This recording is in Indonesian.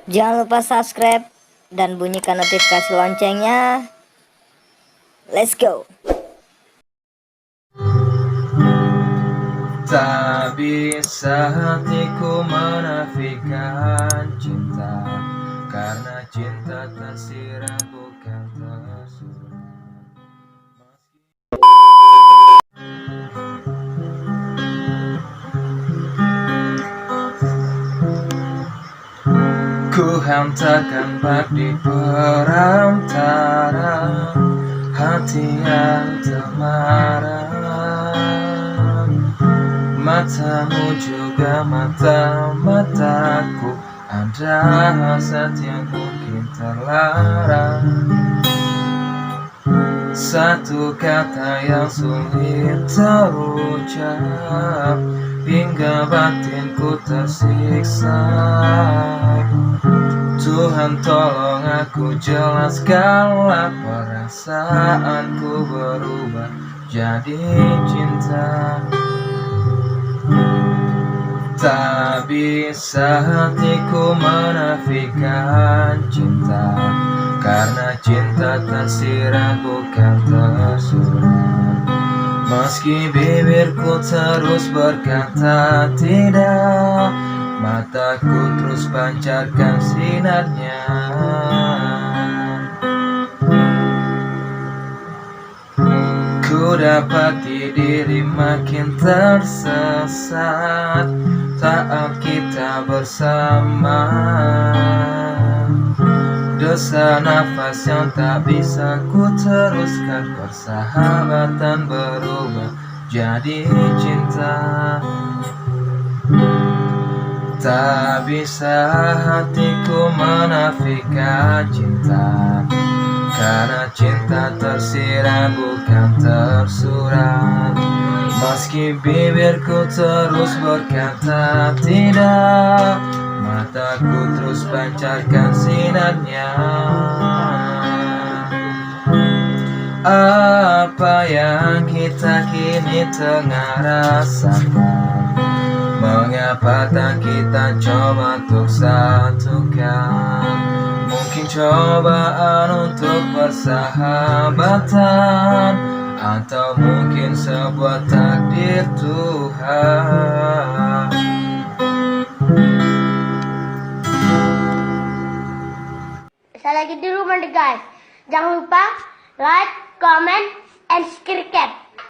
Jangan lupa subscribe dan bunyikan notifikasi loncengnya. Let's go. Tak bisa hatiku menafikan cinta, karena cinta tersirat bukan tersurat. Ku hantarkan bak di perantara hati yang termarah. Matamu juga mata-mataku, ada hasad yang mungkin terlarang. Satu kata yang sulit terucap, hingga batinku tersiksa. Tuhan tolong aku jelaskanlah, perasaanku berubah jadi cinta. Tak bisa hatiku menafikan cinta, karena cinta tersirat bukan tersurat. Meski bibirku terus berkata tidak, mataku terus pancarkan sinarnya. Ku dapati diri makin tersesat saat kita bersama. Desa nafas yang tak bisa ku teruskan, persahabatan berubah jadi cinta. Tak bisa hatiku menafikan cinta, karena cinta tersirat bukan tersurat. Meski bibirku terus berkata tidak, mataku terus pancarkan sinarnya. Apa yang kita kini tengah rasakan? Mengapa tak kita coba untuk satukan? Mungkin cobaan untuk persahabatan, atau mungkin sebuah takdir Tuhan. Saya lagi di rumah nih guys. Jangan lupa like, comment, and subscribe.